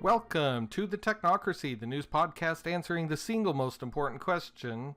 Welcome to the Technocracy, the news podcast answering the single most important question: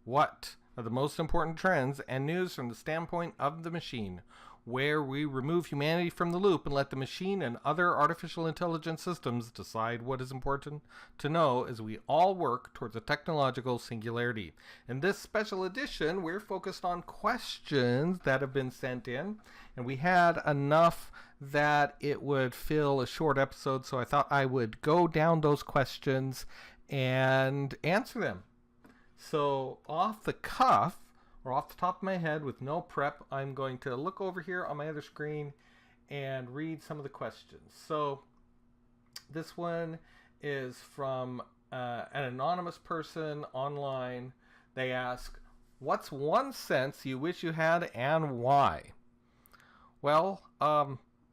what are the most important trends and news from the standpoint of the machine, where we remove humanity from the loop and let the machine and other artificial intelligence systems decide what is important to know as we all work towards a technological singularity. In this special edition, we're focused on questions that have been sent in, and we had enough that it would fill a short episode, so I thought I would go down those questions and answer them. So off the cuff, or off the top of my head with no prep, I'm going to look over here on my other screen and read some of the questions. So this one is from an anonymous person online. They ask, what's one sense you wish you had and why? Well,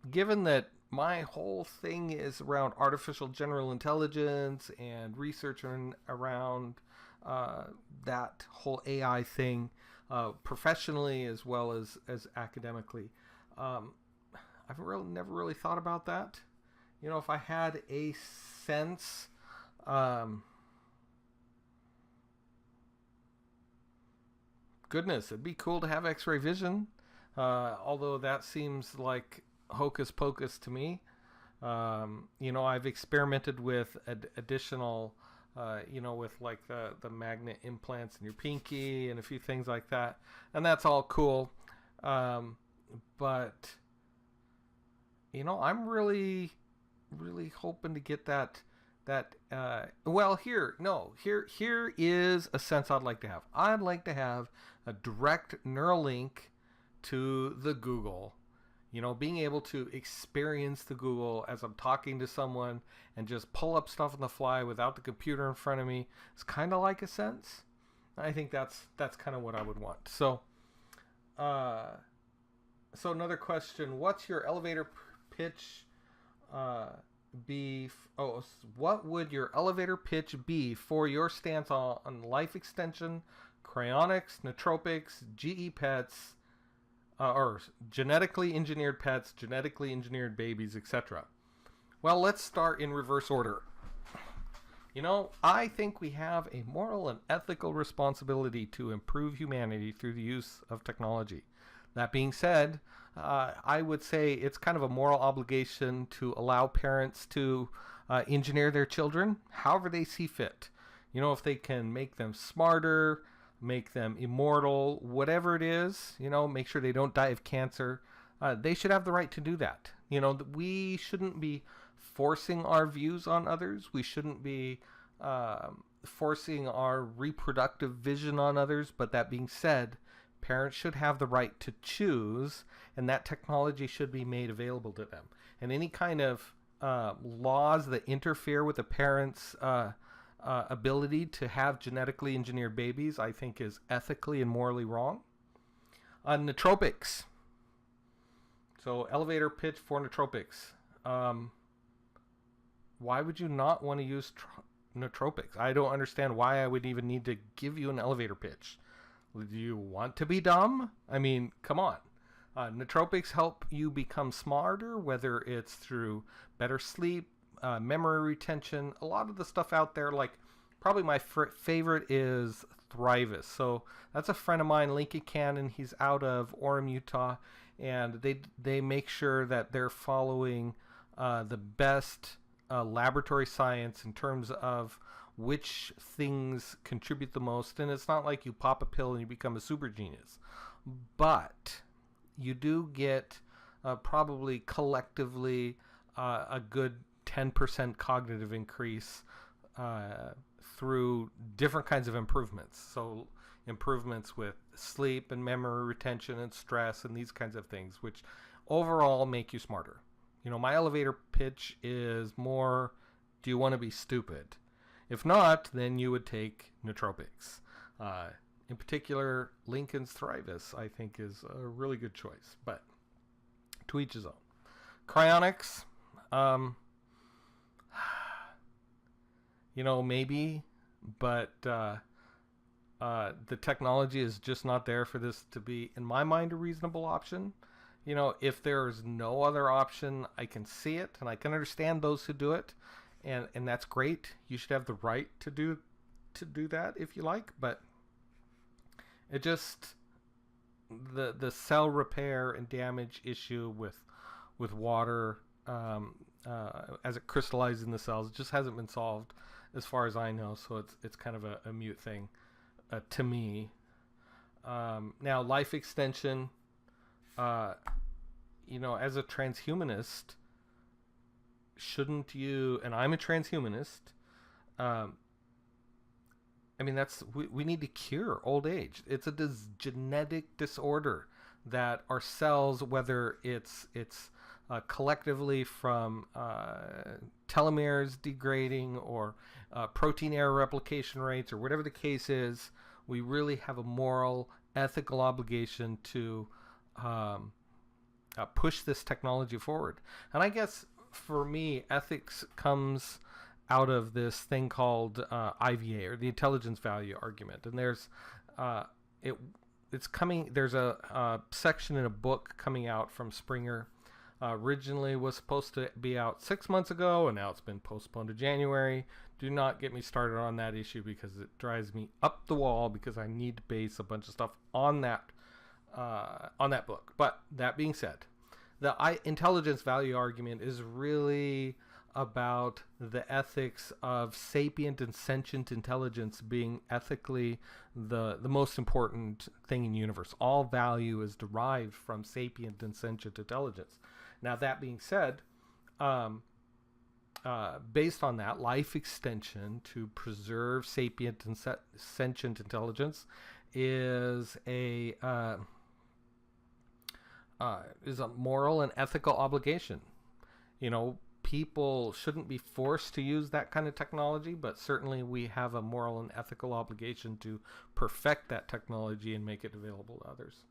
given that my whole thing is around artificial general intelligence and research around that whole AI thing, professionally as well as academically, I've never really thought about that. You know, if I had a sense, goodness, it'd be cool to have X-ray vision. Although that seems like hocus pocus to me. You know, I've experimented with additional, with like the magnet implants in your pinky and a few things like that, and that's all cool. But you know, I'm really hoping to get that. Here is a sense I'd like to have. I'd like to have a direct neural link to the Google. You know, being able to experience the Google as I'm talking to someone and just pull up stuff on the fly without the computer in front of me is kind of like a sense. I think that's kind of what I would want. So another question: what's your elevator pitch be? What would your elevator pitch be for your stance on life extension, cryonics, nootropics, GE pets? Or genetically engineered pets, genetically engineered babies, etc. Well, let's start in reverse order. You know, I think we have a moral and ethical responsibility to improve humanity through the use of technology. That being said, I would say it's kind of a moral obligation to allow parents to engineer their children however they see fit. You know, if they can make them smarter, make them immortal, whatever it is, you know, make sure they don't die of cancer. They should have the right to do that. You know, we shouldn't be forcing our views on others. We shouldn't be forcing our reproductive vision on others. But that being said, parents should have the right to choose, and that technology should be made available to them. And any kind of laws that interfere with a parent's ability to have genetically engineered babies, I think, is ethically and morally wrong. Nootropics. So, elevator pitch for nootropics. Why would you not want to use nootropics? I don't understand why I would even need to give you an elevator pitch. Do you want to be dumb? I mean, come on. Nootropics help you become smarter, whether it's through better sleep, memory retention, a lot of the stuff out there. Like, probably my favorite is Thrivus. So that's a friend of mine, Lincoln Cannon. He's out of Orem, Utah, and they make sure that they're following the best laboratory science in terms of which things contribute the most. And it's not like you pop a pill and you become a super genius, but you do get probably collectively a good 10% cognitive increase through different kinds of improvements. So improvements with sleep and memory retention and stress and these kinds of things, which overall make you smarter. You know, my elevator pitch is more, do you want to be stupid? If not, then you would take nootropics. In particular, Lincoln's Thrivus, I think, is a really good choice, but to each his own. Cryonics, you know, maybe, but the technology is just not there for this to be, in my mind, a reasonable option. You know, if there's no other option, I can see it, and I can understand those who do it. and that's great. You should have the right to do that if you like, but it just the cell repair and damage issue with water as it crystallizes in the cells, it just hasn't been solved as far as I know. So it's kind of a mute thing to me. Now, life extension, as a transhumanist, shouldn't you? And I'm a transhumanist. We need to cure old age. It's a genetic disorder that our cells, whether it's collectively from telomeres degrading or protein error replication rates or whatever the case is, we really have a moral, ethical obligation to push this technology forward. And I guess for me, ethics comes out of this thing called IVA, or the intelligence value argument. And there's there's a section in a book coming out from Springer. Originally was supposed to be out 6 months ago, and now it's been postponed to January. Do not get me started on that issue because it drives me up the wall, because I need to base a bunch of stuff on that book. But that being said, the intelligence value argument is really about the ethics of sapient and sentient intelligence being ethically the most important thing in the universe. All value is derived from sapient and sentient intelligence. Now, that being said, based on that, life extension to preserve sapient and sentient intelligence is a moral and ethical obligation. People shouldn't be forced to use that kind of technology, but certainly we have a moral and ethical obligation to perfect that technology and make it available to others.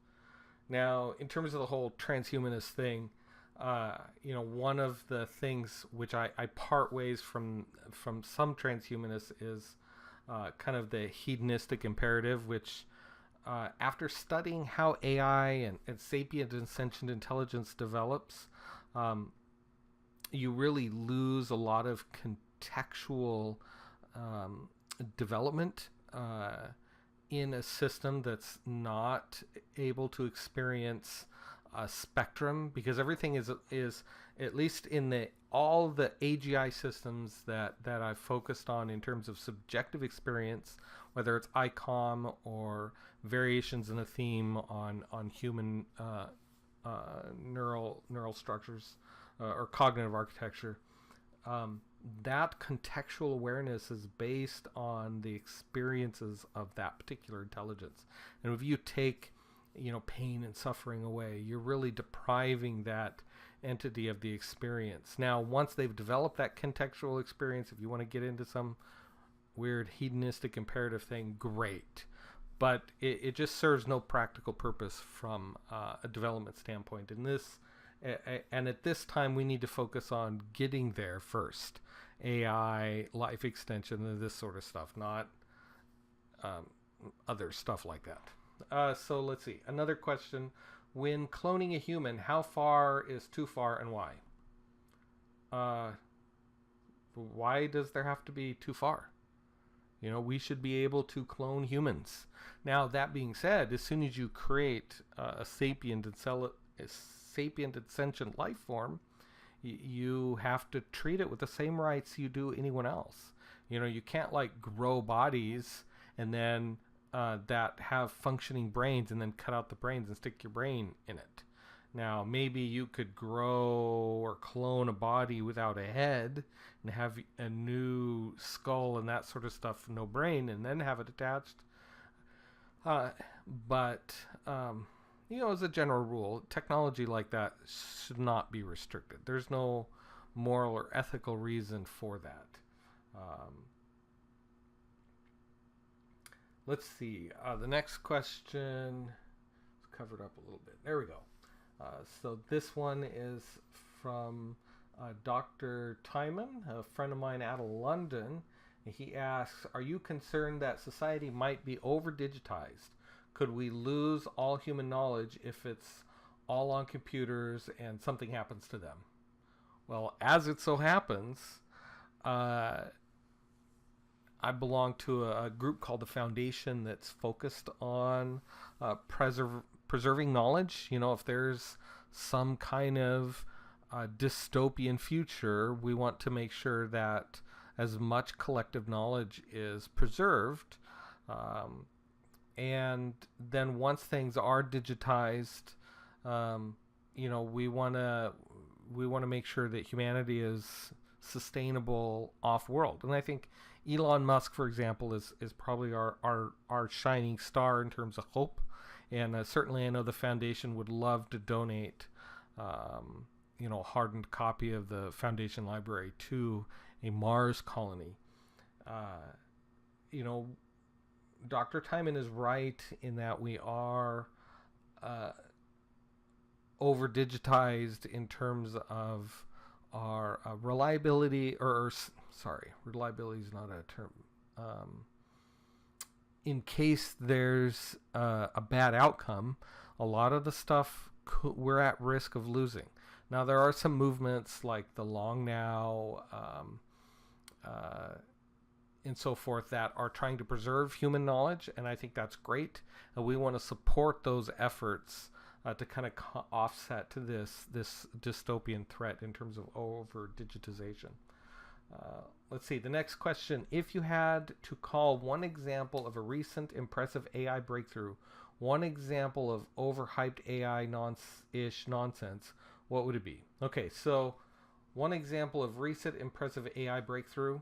Now, in terms of the whole transhumanist thing, one of the things which I part ways from some transhumanists is kind of the hedonistic imperative, which after studying how AI and sapient and sentient intelligence develops, you really lose a lot of contextual development in a system that's not able to experience a spectrum, because everything is at least in all the AGI systems that I've focused on in terms of subjective experience, whether it's ICOM or variations in a theme on human neural structures or cognitive architecture. That contextual awareness is based on the experiences of that particular intelligence. And if you take pain and suffering away, you're really depriving that entity of the experience. Now, once they've developed that contextual experience, if you want to get into some weird hedonistic imperative thing, great. But it just serves no practical purpose from a development standpoint. And at this time, we need to focus on getting there first. AI, life extension, and this sort of stuff, not other stuff like that. So let's see. Another question. When cloning a human, how far is too far and why? Why does there have to be too far? We should be able to clone humans. Now, that being said, as soon as you create a sapient and sentient life form, you have to treat it with the same rights you do anyone else. You can't grow bodies and then that have functioning brains and then cut out the brains and stick your brain in it. Now, maybe you could grow or clone a body without a head and have a new skull and that sort of stuff, no brain, and then have it attached. But as a general rule, technology like that should not be restricted. There's no moral or ethical reason for that. Let's see. The next question is covered up a little bit. There we go. So this one is from Dr. Timon, a friend of mine out of London. He asks, are you concerned that society might be over-digitized? Could we lose all human knowledge if it's all on computers and something happens to them? Well, as it so happens, I belong to a group called the Foundation that's focused on preserving knowledge. If there's some kind of dystopian future, we want to make sure that as much collective knowledge is preserved. And then once things are digitized, we want to make sure that humanity is sustainable off-world. And I think Elon Musk, for example, is probably our shining star in terms of hope. And certainly I know the Foundation would love to donate, a hardened copy of the Foundation library to a Mars colony. Dr. Timon is right in that we are over-digitized in terms of our reliability, reliability is not a term. In case there's a bad outcome, a lot of the stuff we're at risk of losing. Now, there are some movements like the Long Now and so forth that are trying to preserve human knowledge, and I think that's great. And we want to support those efforts to kind of offset to this dystopian threat in terms of over-digitization. Let's see, the next question. If you had to call one example of a recent impressive AI breakthrough, one example of overhyped AI ish nonsense, what would it be? Okay, so one example of recent impressive AI breakthrough,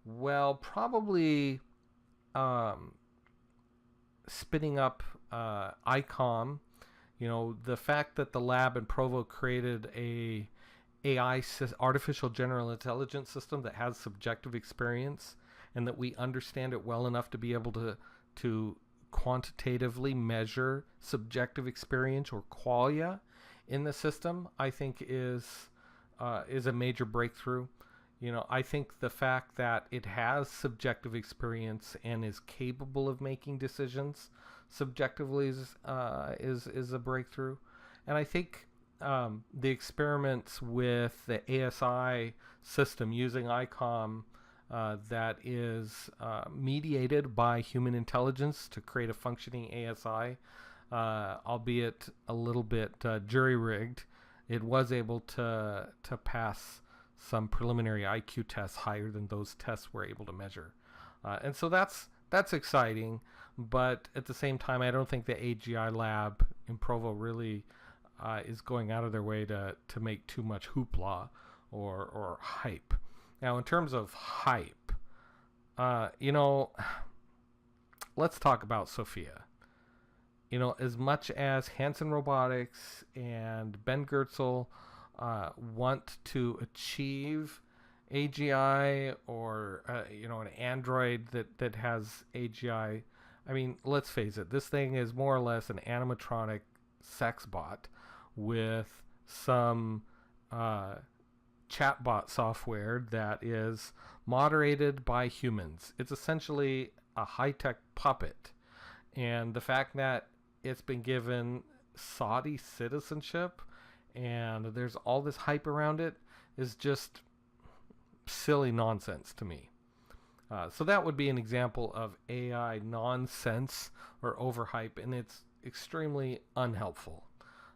well, probably spinning up ICOM. The fact that the lab in Provo created a AI artificial general intelligence system that has subjective experience, and that we understand it well enough to be able to quantitatively measure subjective experience or qualia in the system, I think is a major breakthrough. I think the fact that it has subjective experience and is capable of making decisions subjectively is a breakthrough. And I think the experiments with the ASI system using ICOM that is mediated by human intelligence to create a functioning ASI, albeit a little bit jury-rigged, it was able to pass some preliminary IQ tests higher than those tests were able to measure. And so that's exciting, but at the same time, I don't think the AGI lab in Provo really is going out of their way to make too much hoopla or hype. Now, in terms of hype, let's talk about Sophia. As much as Hanson Robotics and Ben Goertzel want to achieve AGI or an android that has AGI, I mean, let's face it, this thing is more or less an animatronic sex bot with some chatbot software that is moderated by humans. It's essentially a high-tech puppet, and the fact that it's been given Saudi citizenship and there's all this hype around it is just silly nonsense to me. So that would be an example of AI nonsense or overhype, and it's extremely unhelpful.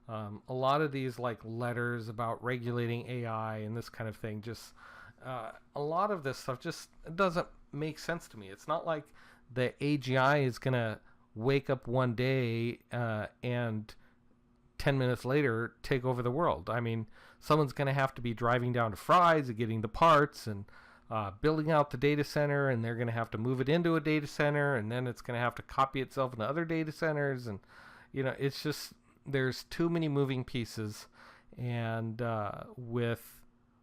A lot of these letters about regulating AI and this kind of thing, just a lot of this stuff just doesn't make sense to me. It's not like the AGI is going to wake up one day and 10 minutes later take over the world. I mean, someone's going to have to be driving down to Fry's and getting the parts and building out the data center, and they're going to have to move it into a data center, and then it's going to have to copy itself into other data centers, and it's just, there's too many moving pieces. And with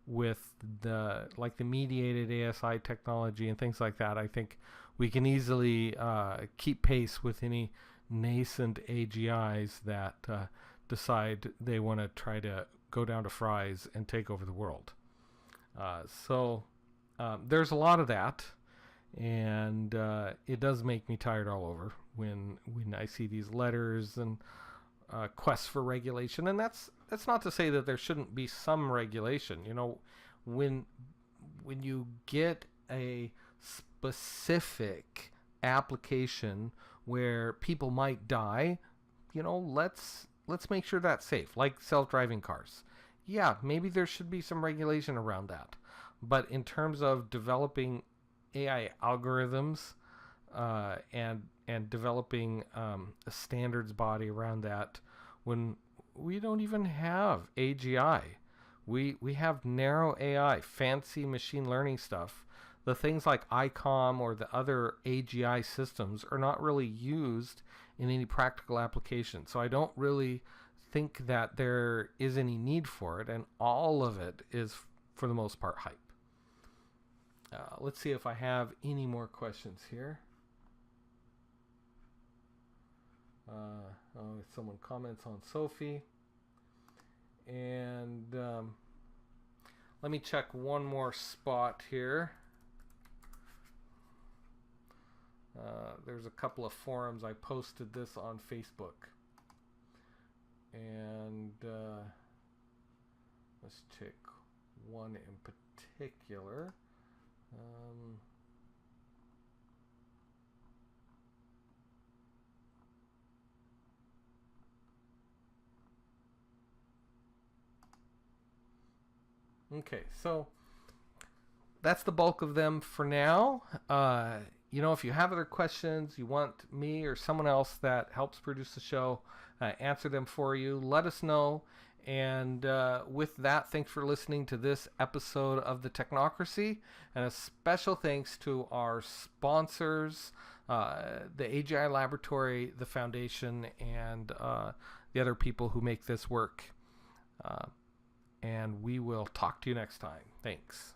the the mediated ASI technology and things like that, I think we can easily keep pace with any nascent AGIs that decide they want to try to go down to Fry's and take over the world. So there's a lot of that, and it does make me tired all over when I see these letters and quests for regulation. And that's not to say that there shouldn't be some regulation. When when you get a specific application where people might die, let's make sure that's safe, like self-driving cars. Yeah, maybe there should be some regulation around that. But in terms of developing AI algorithms and developing a standards body around that, when we don't even have AGI, we have narrow AI, fancy machine learning stuff. The things like ICOM or the other AGI systems are not really used in any practical application. So I don't really think that there is any need for it, and all of it is, for the most part, hype. Let's see if I have any more questions here. Someone comments on Sophie. And let me check one more spot here. There's a couple of forums. I posted this on Facebook. And let's check one in particular. Okay, so that's the bulk of them for now. If you have other questions, you want me or someone else that helps produce the show answer them for you, let us know. And with that, thanks for listening to this episode of the Technocracy, and a special thanks to our sponsors, the AGI Laboratory, the Foundation, and the other people who make this work. And we will talk to you next time. Thanks.